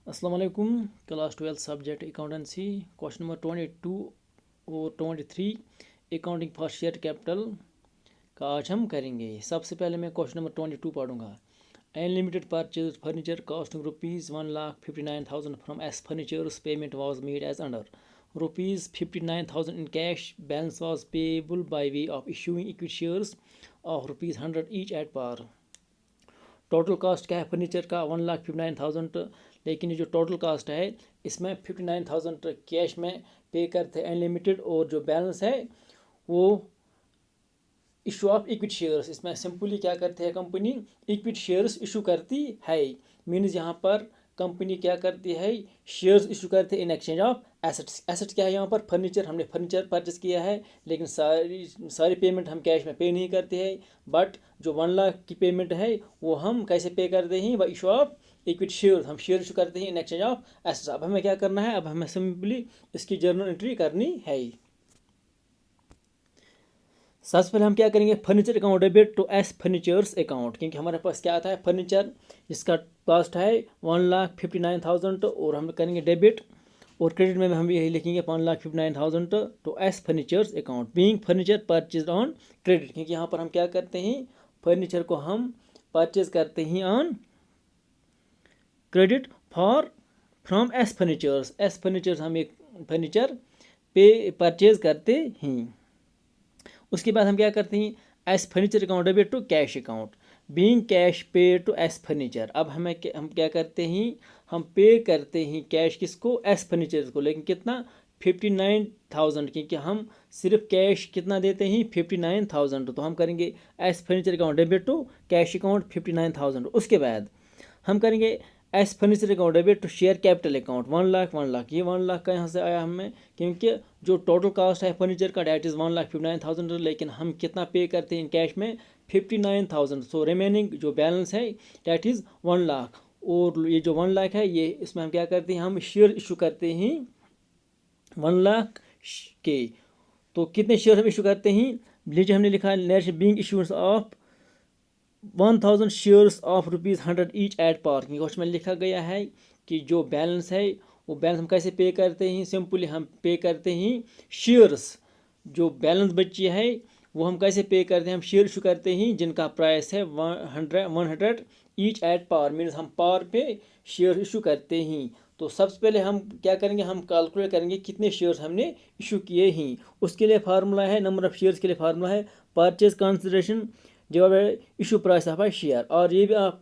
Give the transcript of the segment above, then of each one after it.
अस्सलाम वालेकुम। Class 12 subject accountancy question number 22 और 23 अकाउंटिंग फॉर शेयर कैपिटल का आज हम करेंगे। सबसे पहले मैं क्वेश्चन नंबर 22 पढ़ूंगा। Unlimited purchase furniture costing ₹1,59,000 from S furnitures payment was made as under ₹59,000 in cash balance was payable by way of issuing equity shares of ₹100 each at par। Total cost क्या है furniture का 1,59,000, लेकिन ये जो total cost है इसमें 59,000 cash में पे करते हैं अनलिमिटेड, और जो बैलेंस है वो इशू ऑफ इक्विटी शेयर्स। इसमें सिंपली क्या करते हैं कंपनी इक्विटी शेयर्स इशू करती है। मीन्स यहाँ पर कंपनी क्या करती है शेयर्स इशू करते हैं in exchange of assets. Assets क्या है यहाँ पर फर्नीचर, हमने फर्नीचर परचेस किया है लेकिन सारी पेमेंट हम कैश में पे नहीं करते हैं, बट जो 1 लाख की पेमेंट है वो हम कैसे पे करते हैं by issue of equity shares. हम शेयर इशू करते हैं इन एक्सचेंज ऑफ एसेट्स। अब हमें क्या करना है, अब हमें सिंपली इसकी जर्नल एंट्री करनी है। सबसे पहले हम क्या करेंगे furniture account debit to S furnitures account, क्योंकि हमारे पास क्या आता है फर्नीचर जिसका कॉस्ट है 1,59,000 और हम करेंगे डेबिट, और क्रेडिट में हम यही लिखेंगे 1,59,000 to S furnitures account being furniture purchase on credit, क्योंकि यहाँ पर हम क्या करते हैं फर्नीचर को हम परचेज करते हैं on credit for from S furnitures. S furnitures हम एक फर्नीचर पे परचेज करते हैं। उसके बाद हम क्या करते हैं S furniture account debit to cash account being cash pay to S furniture. अब हम क्या करते हैं हम पे करते हैं कैश किसको एस फर्नीचर को, लेकिन कितना 59,000, क्योंकि हम सिर्फ कैश कितना देते हैं 59,000, तो हम करेंगे S furniture account debit to cash account 59,000। उसके बाद हम करेंगे S furniture account debit to share capital account 1 lakh 1 lakh. ये 1 लाख का यहाँ से आया हमें, क्योंकि जो टोटल कॉस्ट है फर्नीचर का डेट इज़ 1,59,000, लेकिन हम कितना पे करते हैं इन कैश में 59,000। सो रिमेनिंग जो बैलेंस है डेट इज़ 1 लाख, और ये जो 1 लाख है ये इसमें हम क्या करते हैं हम शेयर इशू करते हैं 1 लाख के। तो कितने शेयर हम इशू करते हैं, नीचे हमने लिखा है being issuance of 1,000 shares of ₹100 each at par. Question में लिखा गया है कि जो बैलेंस है वो बैलेंस हम कैसे पे करते हैं, सिंपली हम पे करते हैं शेयर्स। जो बैलेंस बची है वो हम कैसे पे करते हैं, हम शेयर इशू करते हैं जिनका प्राइस है 100 ईच एट पार, मीन्स हम पार पे शेयर इशू करते हैं। तो सबसे पहले हम क्या करेंगे हम कैलकुलेट करेंगे कितने शेयर्स हमने इशू किए हैं। उसके लिए फार्मूला है नंबर ऑफ शेयर्स के लिए फार्मूला है purchase consideration divided issue price of share, और ये भी आप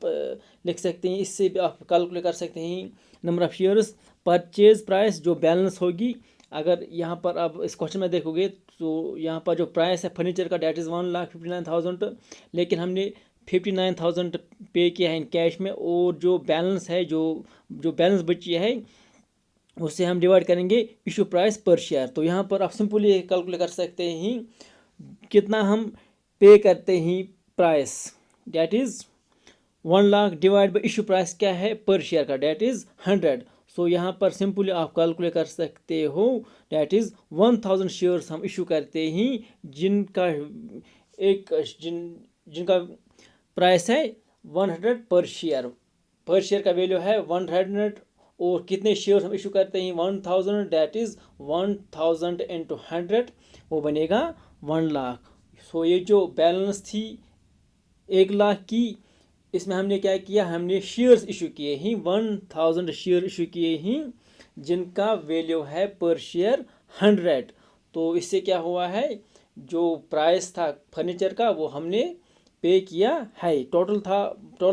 लिख सकते हैं, इससे भी आप कैलकुलेट कर सकते हैं number of shares purchase price जो बैलेंस होगी। अगर यहाँ पर आप इस क्वेश्चन में देखोगे तो यहाँ पर जो प्राइस है फर्नीचर का डेट इज़ 1,59,000, लेकिन हमने 59,000 पे किया है इन कैश में, और जो बैलेंस है जो बैलेंस बची है उससे हम डिवाइड करेंगे इशू प्राइस पर शेयर। तो यहाँ पर आप सिंपली कैलकुलेट कर सकते हैं कितना हम पे करते हैं price, that is 1 lakh divide by issue price क्या है पर शेयर का डेट इज़ 100। सो यहाँ पर सिंपली आप कैलकुलेट कर सकते हो डेट इज़ 1,000 शेयर्स हम इशू करते हैं जिनका जिनका प्राइस है 100 पर शेयर का वैल्यू है 100, और कितने शेयर्स हम इशू करते हैं 1,000, डेट इज़ 1,000 इंटू 100 वो बनेगा 1 लाख। सो ये जो बैलेंस थी 1 लाख की, इसमें हमने क्या किया हमने शेयर्स इशू किए हैं 1,000 शेयर इशू किए हैं जिनका वैल्यू है पर शेयर 100। तो इससे क्या हुआ है जो प्राइस था फर्नीचर का वो हमने पे किया है। टोटल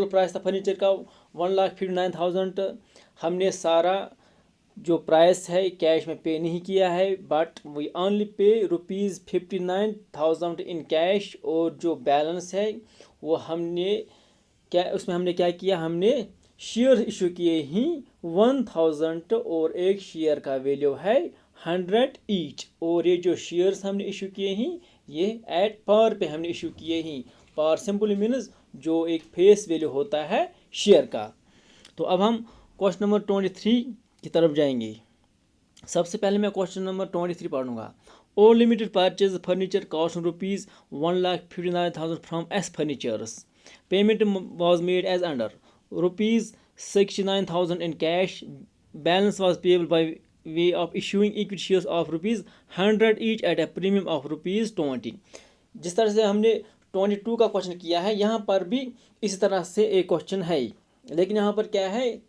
प्राइस था फर्नीचर का 1,59,000। हमने सारा जो प्राइस है कैश में पे नहीं किया है, but we only pay ₹59,000 in cash, और जो बैलेंस है वो हमने उसमें हमने क्या किया हमने शेयर इशू किए ही 1,000, और एक शेयर का वैल्यू है 100 ईच, और ये जो शेयर्स हमने इशू किए हैं ये एट पार पे हमने इशू किए हैं। पार सिंपली मीन्स जो एक फेस वैल्यू होता है शेयर का। तो अब हम क्वेश्चन नंबर 23 की तरफ जाएंगे। सबसे पहले मैं क्वेश्चन नंबर 23 पढ़ूंगा। O limited purchase furniture cost ₹1,59,000 from S furnitures payment was made as under 69,000 in cash. Balance was payable by way of issuing equity shares of ₹100 each at a premium of ₹20. जिस तरह से हमने 22 का question किया है, यहाँ पर भी इसी तरह से एक क्वेश्चन है, लेकिन यहाँ पर क्या है,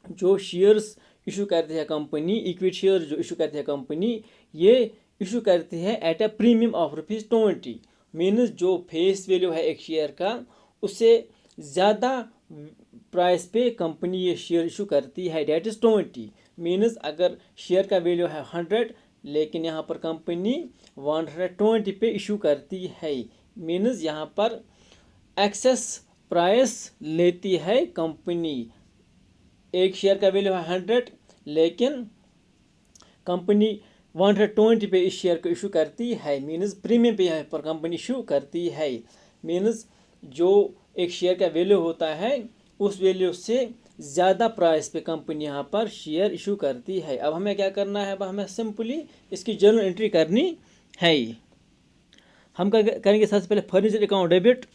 जो शेयर्स इशू करती है कंपनी, इक्विटी शेयर जो इशू करती है कंपनी, ये इशू करती है at a premium of ₹20. Means जो फेस वैल्यू है एक शेयर का, उससे ज़्यादा प्राइस पे कंपनी ये शेयर इशू करती है, डेट इज़ 20. मीन्स अगर शेयर का वैल्यू है 100, लेकिन यहाँ पर कंपनी 120 पे इशू करती है. मीन्स यहाँ पर एक्सेस प्राइस लेती है कंपनी. एक शेयर का वैल्यू है 100, लेकिन कंपनी 120 पे इस शेयर को इशू करती है. मीन्स प्रीमियम पे यहाँ पर कंपनी इशू करती है. मीन्स जो एक शेयर का वैल्यू होता है, उस वैल्यू से ज़्यादा प्राइस पे कंपनी यहाँ पर शेयर इशू करती है. अब हमें क्या करना है, अब हमें सिंपली इसकी जर्नल एंट्री करनी है. हम करेंगे सबसे पहले furniture account debit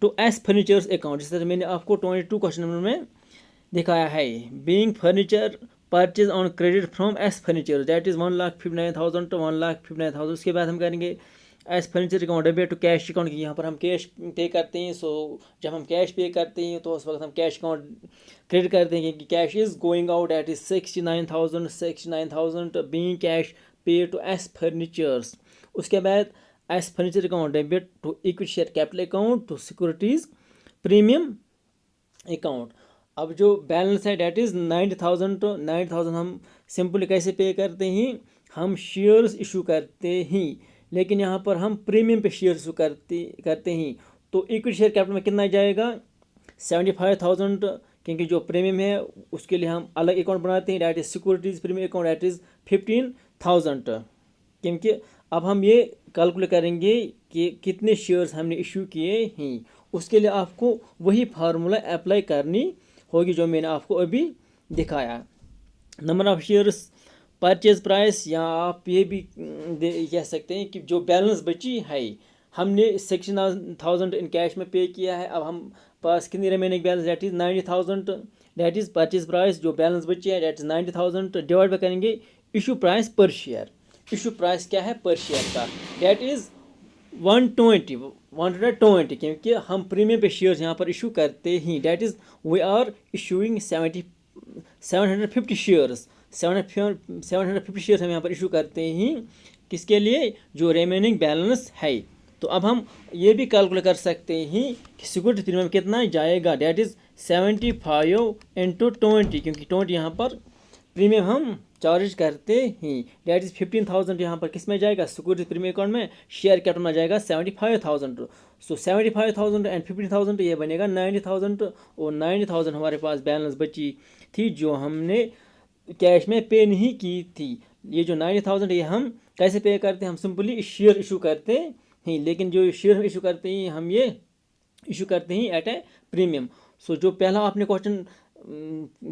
to S furnitures account. जिस तरह मैंने आपको 22 क्वेश्चन नंबर में दिखाया है. Being furniture purchase on credit from S furniture, that is 1,59,000 to 1,59,000. उसके बाद हम करेंगे S furniture account debit to cash account की. यहाँ पर हम कैश पे करते हैं. सो जब हम कैश पे करते हैं तो उस वक्त हम कैश अकाउंट क्रेडिट करते हैं, क्योंकि cash is going out, that is 69,000 being cash pay to S furnitures. उसके बाद S furniture account debit to equity share capital account to securities premium account. अब जो बैलेंस है डेट इज़ 90,000. तो 90,000 हम सिंपली कैसे पे करते हैं, हम शेयर्स इशू करते हैं, लेकिन यहाँ पर हम प्रीमियम पे शेयर इशू करते हैं. तो इक्विटी शेयर कैपिटल में कितना जाएगा, 75,000, क्योंकि जो प्रीमियम है उसके लिए हम अलग अकाउंट बनाते हैं, that is securities premium account, that is 15,000. क्योंकि अब हम ये कैलकुलेट करेंगे कि कितने शेयर्स हमने इशू किए हैं. उसके लिए आपको वही फार्मूला अप्लाई करनी होगी जो मैंने आपको अभी दिखाया. Number of shares, purchase price, या आप ये भी कह सकते हैं कि जो बैलेंस बची है, हमने 69,000 इन कैश में पे किया है. अब हम पास कितनी remaining balance, that is 90,000, that is purchase price जो बैलेंस बची है, डेट इज़ 90,000, डिवाइड बाय करेंगे इशू प्राइस पर शेयर. इशू प्राइस क्या है पर शेयर का, डेट इज़ 120, क्योंकि हम प्रीमियम पे शेयर्स यहाँ पर इशू करते हैं. That is we are issuing 750 shares. 750 shares हम यहाँ पर इशू करते हैं. किसके लिए, जो रिमेनिंग बैलेंस है. तो अब हम ये भी कैलकुलेट कर सकते हैं कि सिक्योरिटी प्रीमियम कितना जाएगा, डेट इज़ 75 into 20, क्योंकि 20 यहाँ पर प्रीमियम हम चार्ज करते हैं. डेट इज़ 15,000 यहाँ पर किस में जाएगा, सिक्योरिटी प्रीमियम अकाउंट में. शेयर कैपिटल में जाएगा 75,000. सो 75,000 एंड 15,000 ये बनेगा 90,000. और 90,000 हमारे पास बैलेंस बची थी जो हमने कैश में पे नहीं की थी. ये जो 90,000 ये हम कैसे पे करते हैं, हम सिंपली शेयर इशू करते हैं. लेकिन जो शेयर हम इशू करते हैं, हम ये इशू करते हैं एट ए प्रीमियम. सो जो पहला आपने क्वेश्चन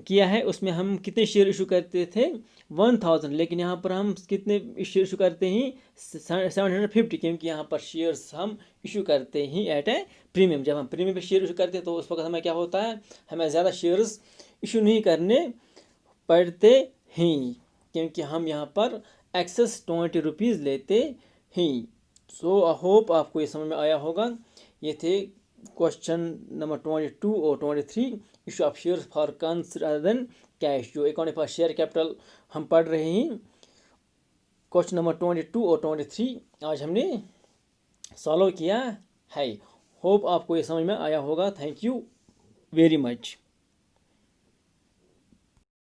किया है उसमें हम कितने शेयर इशू करते थे, 1,000, लेकिन यहाँ पर हम कितने शेयर इशू करते हैं, 750, क्योंकि यहाँ पर शेयर्स हम इशू करते हैं एट ए प्रीमियम. जब हम प्रीमियम पे शेयर इशू करते हैं तो उस वक्त हमें क्या होता है, हमें ज़्यादा शेयर्स इशू नहीं करने पड़ते हैं, क्योंकि हम यहाँ पर एक्सेस 20 रुपीज़ लेते हैं. सो आई होप आपको ये समझ में आया होगा. ये थे क्वेश्चन नंबर 22 और 23, issue of shares for consider then cash. जो अकाउंट फॉर शेयर कैपिटल हम पढ़ रहे हैं, क्वेश्चन नंबर 22 और 23 आज हमने सॉल्व किया है. होप आपको ये समझ में आया होगा. Thank you very much.